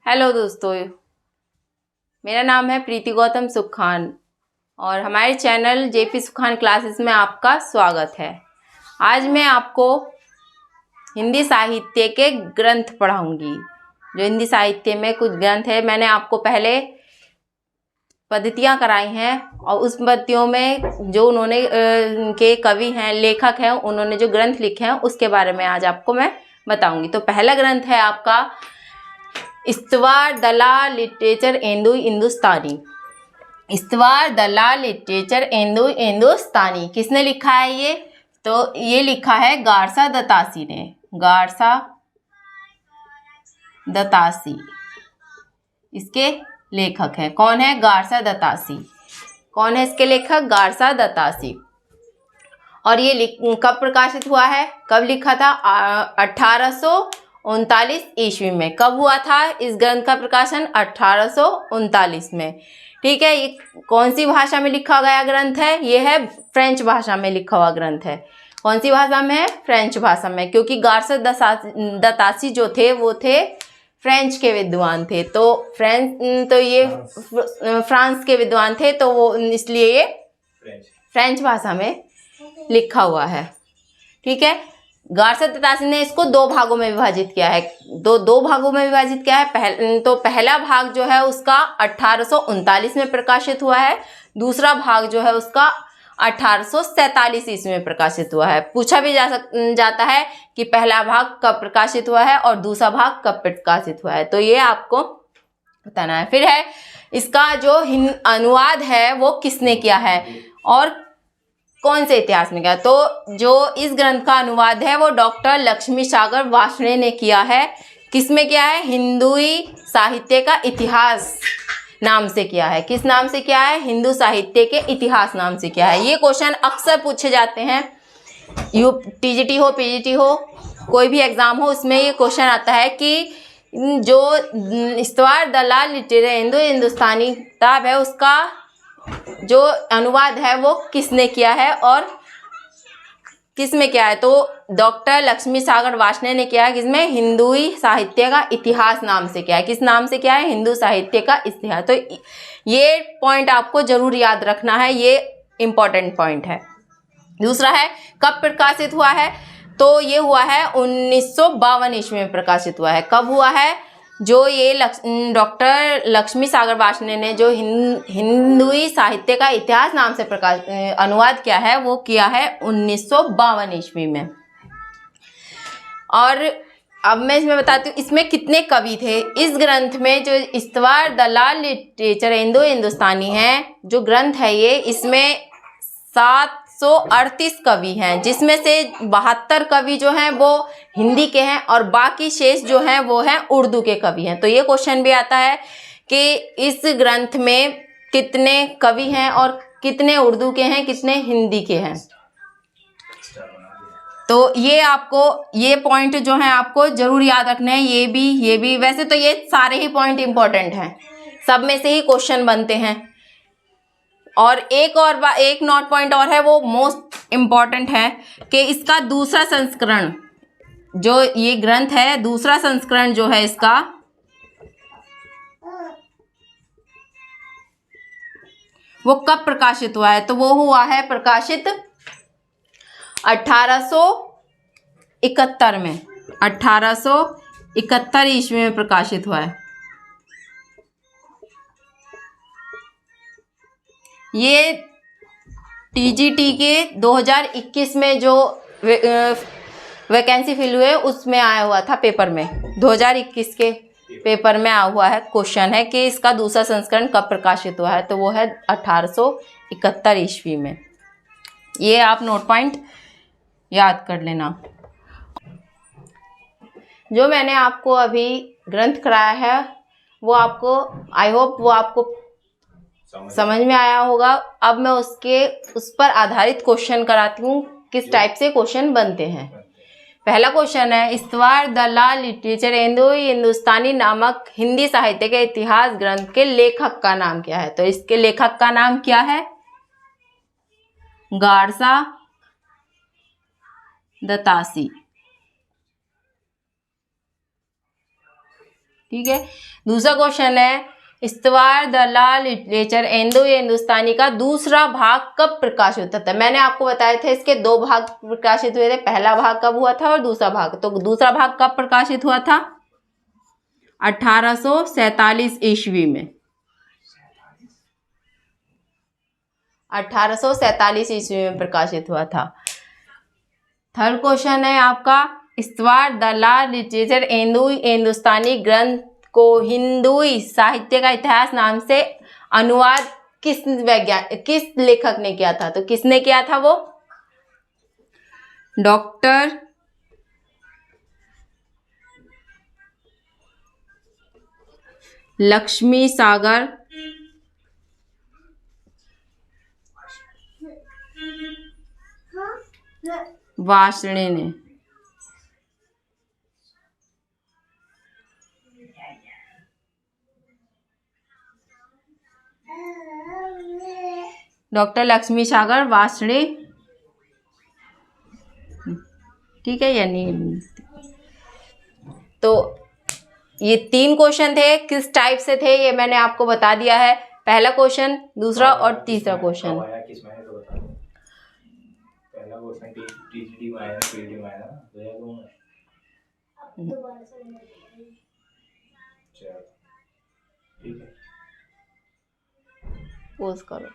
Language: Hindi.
हेलो दोस्तों, मेरा नाम है प्रीति गौतम सुखान और हमारे चैनल जेपी सुखान क्लासेस में आपका स्वागत है। आज मैं आपको हिंदी साहित्य के ग्रंथ पढ़ाऊंगी। जो हिंदी साहित्य में कुछ ग्रंथ है, मैंने आपको पहले पद्धतियाँ कराई हैं और उस पद्धतियों में जो उन्होंने के कवि हैं, लेखक हैं, उन्होंने जो ग्रंथ लिखे हैं उसके बारे में आज आपको मैं बताऊंगी। तो पहला ग्रंथ है आपका इस्तवार दलाल लिटरेचर एंदु हिंदुस्तानी। इस्तवार दलाल लिटरेचर एंदु हिंदुस्तानी किसने लिखा है ये? तो ये लिखा है गारसा दतासी ने। गारसा दतासी इसके लेखक हैं। कौन है? गारसा दतासी। कौन है इसके लेखक? गारसा दतासी। और ये कब प्रकाशित हुआ है? कब लिखा था? 1839 ईस्वी में। कब हुआ था इस ग्रंथ का प्रकाशन? 1839 में। ठीक है। ये कौन सी भाषा में लिखा गया ग्रंथ है? ये है फ्रेंच भाषा में लिखा हुआ ग्रंथ है। कौन सी भाषा में है? फ्रेंच भाषा में, क्योंकि गारसा दतासी जो थे वो थे फ्रेंच के विद्वान थे। तो ये फ्रांस के विद्वान थे, तो वो इसलिए ये फ्रेंच भाषा में लिखा हुआ है। ठीक है। गारसा दतासी ने इसको दो भागों में विभाजित किया है। दो भागों में विभाजित किया है। तो पहला भाग जो है उसका 1839 में प्रकाशित हुआ है। दूसरा भाग जो है उसका 1847 ईस्वी में प्रकाशित हुआ है। पूछा भी जाता है कि पहला भाग कब प्रकाशित हुआ है और दूसरा भाग कब प्रकाशित हुआ है, तो ये आपको बताना है। फिर है इसका जो अनुवाद है वो किसने किया है और कौन से इतिहास में किया? तो जो इस ग्रंथ का अनुवाद है वो डॉक्टर लक्ष्मी सागर वार्ष्णेय ने किया है। किसमें किया है? हिंदुई साहित्य का इतिहास नाम से किया है। किस नाम से किया है? हिंदू साहित्य के इतिहास नाम से किया है। ये क्वेश्चन अक्सर पूछे जाते हैं। टीजीटी हो, पीजीटी हो, कोई भी एग्जाम हो, उसमें ये क्वेश्चन आता है कि जो इस्तवार दलाल लिटरेचर एंदु हिंदुस्तानी किताब है उसका जो अनुवाद है वो किसने किया है और किसमें किया है? तो डॉक्टर लक्ष्मी सागर वार्ष्णेय ने किया है। किसमें? हिंदुई साहित्य का इतिहास नाम से किया है। किस नाम से किया है? हिंदू साहित्य का इतिहास। तो ये पॉइंट आपको जरूर याद रखना है, ये इंपॉर्टेंट पॉइंट है। दूसरा है कब प्रकाशित हुआ है? तो ये हुआ है 1952 ईस्वी में प्रकाशित हुआ है। कब हुआ है? जो ये डॉक्टर लक्ष्मी सागर वार्ष्णेय ने जो हिंदुई साहित्य का इतिहास नाम से अनुवाद किया है वो किया है 1952 ईस्वी में। और अब मैं इसमें बताती हूँ इसमें कितने कवि थे। इस ग्रंथ में जो इस्तवार दलाल लिटरेचर एंदु हिंदुस्तानी है, जो ग्रंथ है ये, इसमें 738 कवि हैं, जिसमें से 72 कवि जो हैं वो हिंदी के हैं और बाकी शेष जो हैं वो हैं उर्दू के कवि हैं। तो ये क्वेश्चन भी आता है कि इस ग्रंथ में कितने कवि हैं और कितने उर्दू के हैं, कितने हिंदी के हैं। तो ये पॉइंट जो हैं आपको जरूर याद रखने हैं। ये भी वैसे तो ये सारे ही पॉइंट इंपॉर्टेंट हैं, सब में से ही क्वेश्चन बनते हैं। और एक नोट पॉइंट और है, वो मोस्ट इम्पॉर्टेंट है कि इसका दूसरा संस्करण, जो ये ग्रंथ है, दूसरा संस्करण जो है इसका, वो कब प्रकाशित हुआ है? तो वो हुआ है प्रकाशित 1871 में। 1871 ईस्वी में प्रकाशित हुआ है। ये टीजीटी के 2021 में जो वैकेंसी फिल हुए उसमें आया हुआ था पेपर में। 2021 के पेपर में आया हुआ है, क्वेश्चन है कि इसका दूसरा संस्करण कब प्रकाशित हुआ है? तो वो है 1871 ईस्वी में। ये आप नोट पॉइंट याद कर लेना। जो मैंने आपको अभी ग्रंथ कराया है वो आपको, आई होप वो आपको समझ में आया होगा। अब मैं उस पर आधारित क्वेश्चन कराती हूँ, किस टाइप से क्वेश्चन बनते हैं। पहला क्वेश्चन है, इस्तवार दलाल लिटरेचर एंदु हिंदुस्तानी नामक हिंदी साहित्य के इतिहास ग्रंथ के लेखक का नाम क्या है? तो इसके लेखक का नाम क्या है? गारसा दतासी। ठीक है। दूसरा क्वेश्चन है, इस्तवार द ला लिटरेचर इंडो हिंदुस्तानी का दूसरा भाग कब प्रकाशित होता था? मैंने आपको बताए थे इसके 2 भाग प्रकाशित हुए थे, पहला भाग कब हुआ था और दूसरा भाग। तो दूसरा भाग कब प्रकाशित हुआ था? 1847 ईस्वी में। 1847 ईस्वी में प्रकाशित हुआ था। थर्ड क्वेश्चन है आपका, इस्तवार द ला लिटरेचर इंडो हिंदुस्तानी ग्रंथ को हिंदुई साहित्य का इतिहास नाम से अनुवाद किस लेखक ने किया था? तो किसने किया था वो? डॉक्टर लक्ष्मी सागर वार्ष्णेय ने। डॉक्टर लक्ष्मी सागर वार्ष्णेय, ठीक है या नहीं? तो ये 3 क्वेश्चन थे, किस टाइप से थे ये मैंने आपको बता दिया है। पहला क्वेश्चन, दूसरा और तीसरा क्वेश्चन। पहला क्वेश्चन टीजीटी में आया, पीडी में आया ना, तो याद होगा। चलो ठीक है, पोज करो।